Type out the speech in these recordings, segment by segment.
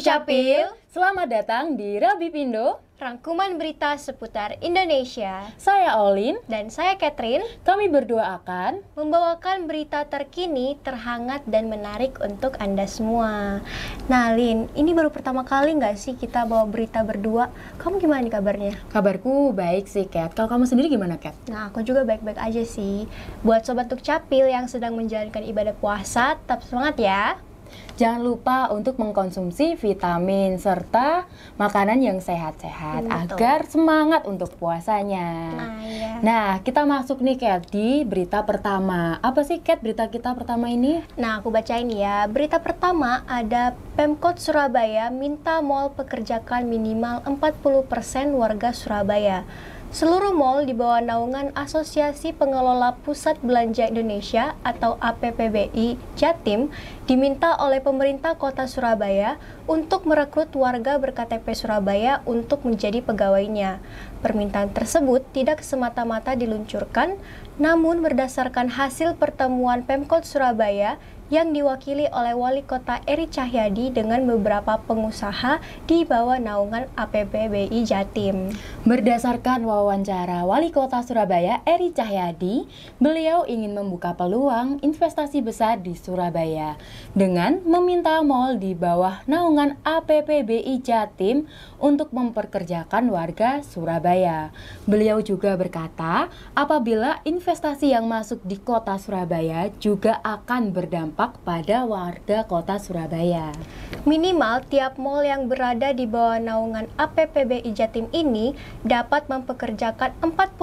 Dukcapil, selamat datang di Rabi Pindo, rangkuman berita seputar Indonesia. Saya Olin Dan saya Catherine. Kami berdua akan membawakan berita terkini, terhangat, dan menarik untuk Anda semua. Nah Lin, ini baru pertama kali nggak sih kita bawa berita berdua? Kamu gimana nih kabarnya? Kabarku baik sih, Cat. Kalau kamu sendiri gimana, Cat? Nah, aku juga baik-baik aja sih. Buat Sobat Dukcapil yang sedang menjalankan ibadah puasa, tetap semangat ya. Jangan lupa untuk mengkonsumsi vitamin serta makanan yang sehat-sehat agar semangat untuk puasanya. Iya. Nah, kita masuk nih, Cat, di berita pertama. Apa sih, Cat, berita kita pertama ini? Nah, aku bacain ya. Berita pertama ada Pemkot Surabaya minta mal pekerjakan minimal 40% warga Surabaya. Seluruh mal di bawah naungan Asosiasi Pengelola Pusat Belanja Indonesia atau APPBI Jatim diminta oleh pemerintah kota Surabaya untuk merekrut warga ber-KTP Surabaya untuk menjadi pegawainya. Permintaan tersebut tidak semata-mata diluncurkan, namun berdasarkan hasil pertemuan Pemkot Surabaya yang diwakili oleh Wali Kota Eri Cahyadi dengan beberapa pengusaha di bawah naungan APPBI Jatim. Berdasarkan wawancara Wali Kota Surabaya Eri Cahyadi, beliau ingin membuka peluang investasi besar di Surabaya dengan meminta mal di bawah naungan APPBI Jatim untuk memperkerjakan warga Surabaya. Beliau juga berkata, apabila investasi yang masuk di kota Surabaya juga akan berdampak pada warga kota Surabaya. Minimal tiap mal yang berada di bawah naungan APPBI Jatim ini dapat mempekerjakan 40%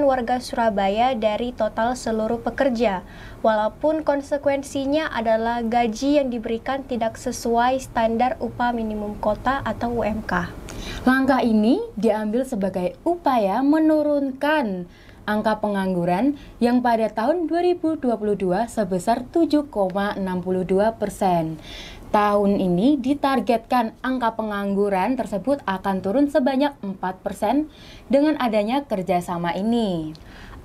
warga Surabaya dari total seluruh pekerja, walaupun konsekuensinya adalah gaji yang diberikan tidak sesuai standar upah minimum kota atau UMK. Langkah ini diambil sebagai upaya menurunkan angka pengangguran yang pada tahun 2022 sebesar 7,62%. Tahun ini ditargetkan angka pengangguran tersebut akan turun sebanyak 4% dengan adanya kerjasama ini.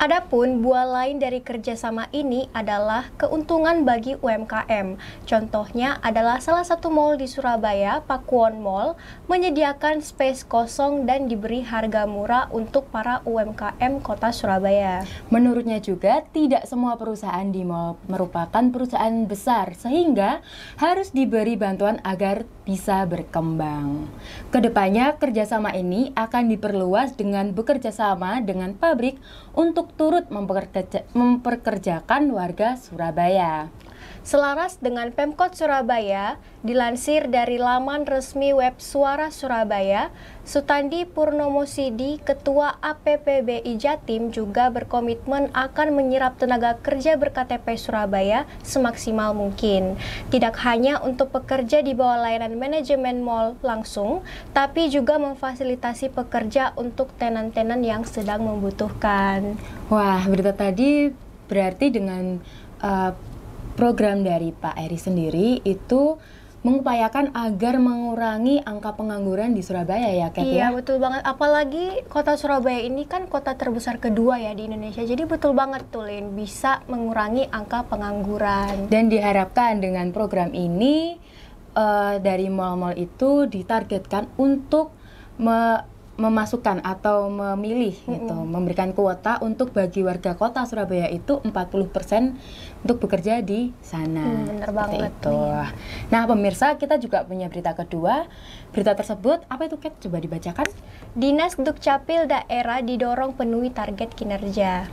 Adapun buah lain dari kerjasama ini adalah keuntungan bagi UMKM. Contohnya adalah salah satu mal di Surabaya, Pakuwon Mall, menyediakan space kosong dan diberi harga murah untuk para UMKM kota Surabaya. Menurutnya juga, tidak semua perusahaan di mal merupakan perusahaan besar, sehingga harus diberi bantuan agar bisa berkembang. Kedepannya, kerjasama ini akan diperluas dengan bekerja sama dengan pabrik untuk turut memperkerjakan warga Surabaya. Selaras dengan Pemkot Surabaya, dilansir dari laman resmi web Suara Surabaya, Sutandi Purnomo Sidi, Ketua APPBI Jatim juga berkomitmen akan menyerap tenaga kerja ber-KTP Surabaya semaksimal mungkin. Tidak hanya untuk pekerja di bawah layanan manajemen mal langsung, tapi juga memfasilitasi pekerja untuk tenan-tenan yang sedang membutuhkan. Wah, berita tadi berarti dengan program dari Pak Eri sendiri itu mengupayakan agar mengurangi angka pengangguran di Surabaya ya, Kat, Iya, ya? betul banget. Apalagi kota Surabaya ini kan kota terbesar kedua ya di Indonesia. Jadi betul banget tuh, Lin, bisa mengurangi angka pengangguran. Dan diharapkan dengan program ini dari mal-mal itu ditargetkan untuk memasukkan atau memilih gitu, memberikan kuota untuk bagi warga kota Surabaya itu 40% untuk bekerja di sana. Bener banget itu. nih. Nah, pemirsa, kita juga punya berita kedua. Berita tersebut apa itu, Kat? Coba dibacakan. Dinas Dukcapil daerah didorong penuhi target kinerja.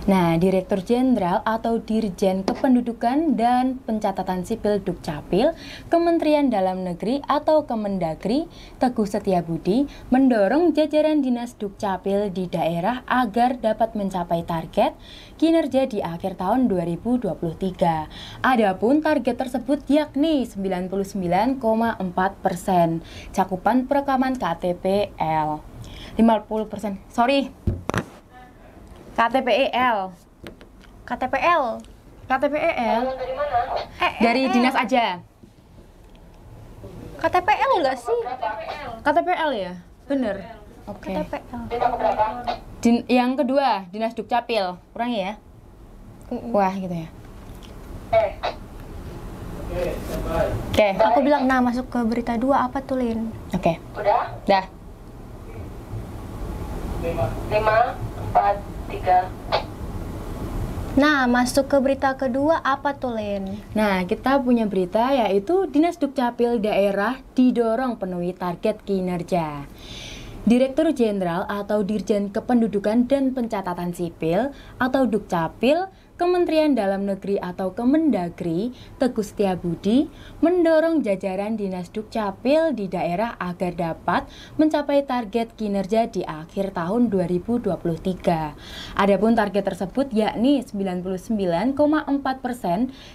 Nah, Direktur Jenderal atau Dirjen Kependudukan dan Pencatatan Sipil Dukcapil, Kementerian Dalam Negeri atau Kemendagri, Teguh Setiabudi, mendorong jajaran Dinas Dukcapil di daerah agar dapat mencapai target kinerja di akhir tahun 2023. Adapun target tersebut yakni 99,4% cakupan perekaman KTPL. 50%, KTPEL. KTPL. KTPEL Dari mana? dari dinas aja. KTPL enggak sih? KTPL ya? Bener. Oke. KTPL. Yang kedua, Dinas Dukcapil. Kurang ya? Wah, gitu ya. Oke. Aku bilang, nah masuk ke berita 2 apa tuh, Lin? Oke. Udah? Dah. 5, 4, 3. Nah, masuk ke berita kedua apa tuh, Lin? Nah, kita punya berita yaitu Dinas Dukcapil daerah didorong penuhi target kinerja. Direktur Jenderal atau Dirjen Kependudukan dan Pencatatan Sipil atau Dukcapil Kementerian Dalam Negeri atau Kemendagri, Teguh Setiabudi, mendorong jajaran Dinas Dukcapil di daerah agar dapat mencapai target kinerja di akhir tahun 2023. Adapun target tersebut yakni 99,4%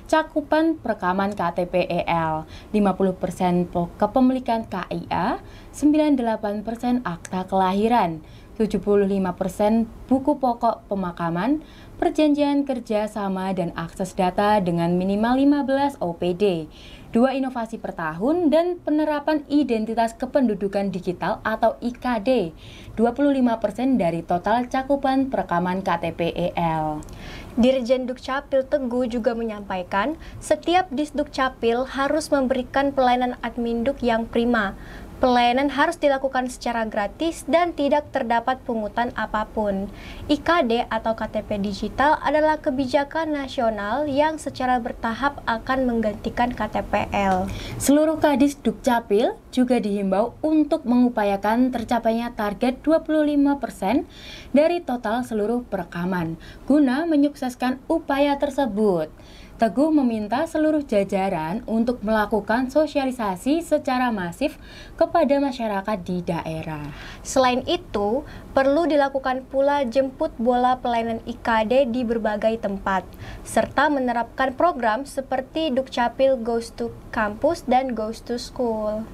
cakupan perekaman KTP-EL, 50% kepemilikan KIA, 98% akta kelahiran, 75% buku pokok pemakaman, perjanjian kerja sama dan akses data dengan minimal 15 OPD, 2 inovasi per tahun, dan penerapan identitas kependudukan digital atau IKD, 25% dari total cakupan perekaman KTP-EL. Dirjen Dukcapil Teguh juga menyampaikan, setiap Disdukcapil harus memberikan pelayanan adminduk yang prima. Pelayanan harus dilakukan secara gratis dan tidak terdapat pungutan apapun. IKD atau KTP digital adalah kebijakan nasional yang secara bertahap akan menggantikan KTP-L. Seluruh Kadis Dukcapil juga dihimbau untuk mengupayakan tercapainya target 25% dari total seluruh perekaman guna menyukseskan upaya tersebut. Teguh meminta seluruh jajaran untuk melakukan sosialisasi secara masif kepada masyarakat di daerah. Selain itu, perlu dilakukan pula jemput bola pelayanan IKD di berbagai tempat, serta menerapkan program seperti Dukcapil Goes to Campus dan Goes to School.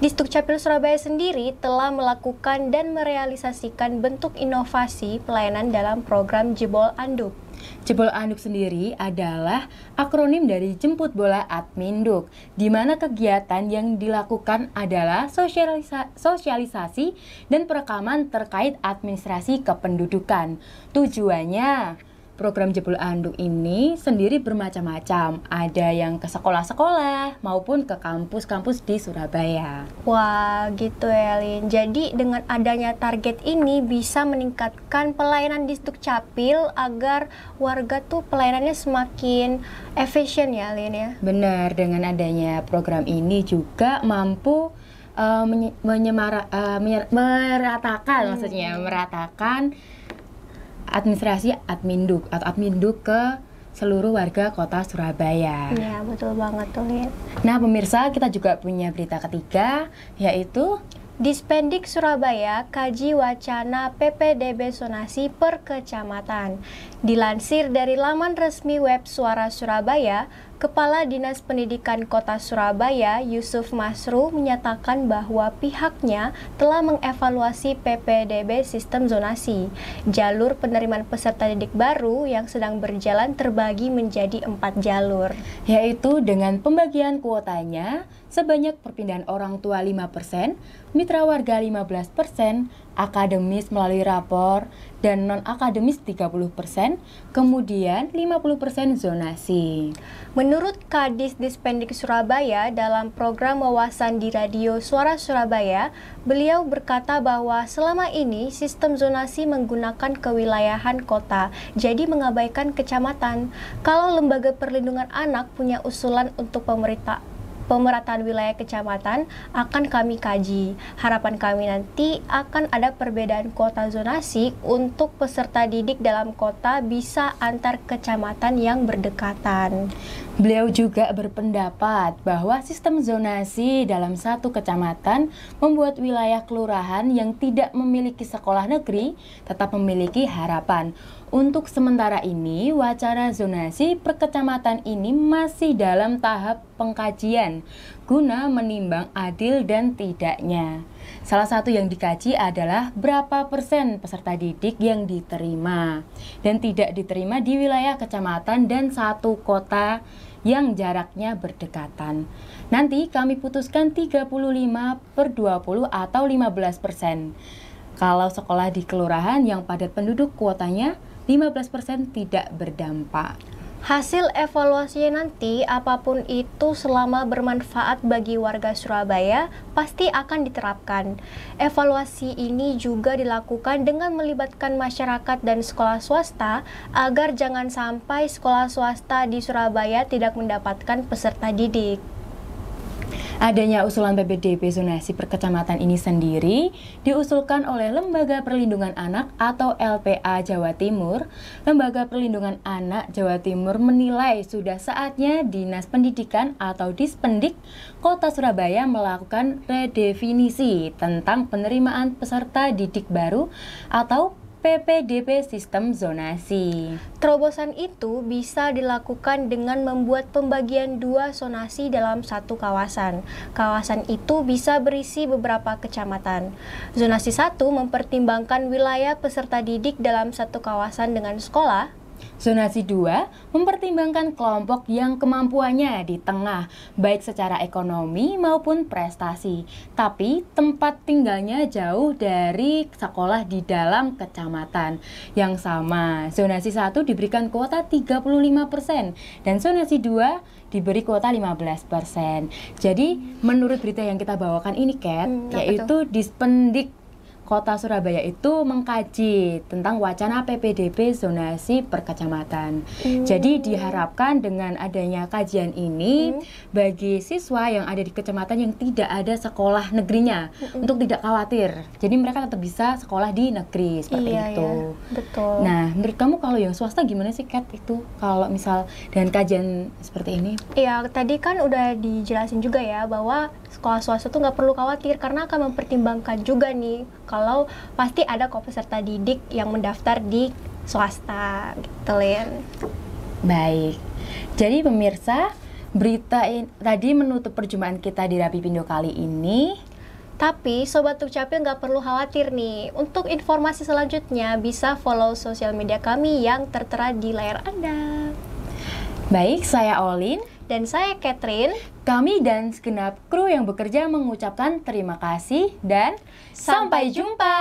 Disdukcapil Surabaya sendiri telah melakukan dan merealisasikan bentuk inovasi pelayanan dalam program Jebol Anduk. Jebol Anduk sendiri adalah akronim dari Jemput Bola Adminduk, di mana kegiatan yang dilakukan adalah sosialisasi dan perekaman terkait administrasi kependudukan. Tujuannya, program Jebol Anduk ini sendiri bermacam-macam, ada yang ke sekolah-sekolah maupun ke kampus-kampus di Surabaya. Wah, gitu ya, Lin. Jadi dengan adanya target ini bisa meningkatkan pelayanan Disdukcapil agar warga tuh pelayanannya semakin efisien ya, Lin ya. Benar, dengan adanya program ini juga mampu meratakan administrasi adminduk atau adminduk ke seluruh warga kota Surabaya. Iya, betul banget tuh, Lin. Nah, pemirsa, kita juga punya berita ketiga, yaitu Dispendik Surabaya kaji wacana PPDB zonasi per kecamatan. Dilansir dari laman resmi web Suara Surabaya, Kepala Dinas Pendidikan Kota Surabaya, Yusuf Masru, menyatakan bahwa pihaknya telah mengevaluasi PPDB sistem zonasi. Jalur penerimaan peserta didik baru yang sedang berjalan terbagi menjadi 4 jalur. yaitu dengan pembagian kuotanya sebanyak perpindahan orang tua 5%, mitra warga 15%, akademis melalui rapor, dan non-akademis 30%, kemudian 50% zonasi. Menurut Kadis Dispendik Surabaya dalam program wawasan di radio Suara Surabaya, beliau berkata bahwa selama ini sistem zonasi menggunakan kewilayahan kota, jadi mengabaikan kecamatan. Kalau Lembaga Perlindungan Anak punya usulan untuk pemerataan wilayah kecamatan, akan kami kaji. Harapan kami nanti akan ada perbedaan kuota zonasi untuk peserta didik dalam kota bisa antar kecamatan yang berdekatan. Beliau juga berpendapat bahwa sistem zonasi dalam satu kecamatan membuat wilayah kelurahan yang tidak memiliki sekolah negeri tetap memiliki harapan. Untuk sementara ini, wacana zonasi per kecamatan ini masih dalam tahap pengkajian guna menimbang adil dan tidaknya. Salah satu yang dikaji adalah berapa persen peserta didik yang diterima dan tidak diterima di wilayah kecamatan dan satu kota yang jaraknya berdekatan. Nanti kami putuskan 35/20 atau 15%. Kalau sekolah di kelurahan yang padat penduduk kuotanya 15% tidak berdampak. Hasil evaluasinya nanti, apapun itu selama bermanfaat bagi warga Surabaya, pasti akan diterapkan. Evaluasi ini juga dilakukan dengan melibatkan masyarakat dan sekolah swasta, agar jangan sampai sekolah swasta di Surabaya tidak mendapatkan peserta didik. Adanya usulan PPDB zonasi per kecamatan ini sendiri diusulkan oleh Lembaga Perlindungan Anak atau LPA Jawa Timur. Lembaga Perlindungan Anak Jawa Timur menilai sudah saatnya Dinas Pendidikan atau Dispendik Kota Surabaya melakukan redefinisi tentang penerimaan peserta didik baru atau PPDB sistem zonasi. Terobosan itu bisa dilakukan dengan membuat pembagian 2 zonasi dalam satu kawasan. Kawasan itu bisa berisi beberapa kecamatan. Zonasi 1 mempertimbangkan wilayah peserta didik dalam satu kawasan dengan sekolah. Zonasi 2 mempertimbangkan kelompok yang kemampuannya di tengah, baik secara ekonomi maupun prestasi, tapi tempat tinggalnya jauh dari sekolah di dalam kecamatan. Yang sama, zonasi 1 diberikan kuota 35% dan zonasi 2 diberi kuota 15%. Jadi, menurut berita yang kita bawakan ini, Kat, yaitu Dispendik Kota Surabaya itu mengkaji tentang wacana PPDB zonasi per kecamatan. Jadi diharapkan dengan adanya kajian ini bagi siswa yang ada di kecamatan yang tidak ada sekolah negerinya untuk tidak khawatir. Jadi mereka tetap bisa sekolah di negeri seperti itu. Iya, betul. Nah, menurut kamu kalau yang swasta gimana sih, Kat, itu kalau misal dengan kajian seperti ini? Iya, tadi kan udah dijelasin juga ya bahwa sekolah swasta tuh nggak perlu khawatir karena akan mempertimbangkan juga nih kalau pasti ada kok peserta didik yang mendaftar di swasta gitu, Lin. Baik, jadi pemirsa, berita tadi menutup perjumpaan kita di Rapi Pindo kali ini. Tapi Sobat Dukcapil nggak perlu khawatir nih. Untuk informasi selanjutnya bisa follow sosial media kami yang tertera di layar Anda. Baik, saya Olin. Dan saya Catherine. Kami dan segenap kru yang bekerja mengucapkan terima kasih dan sampai jumpa.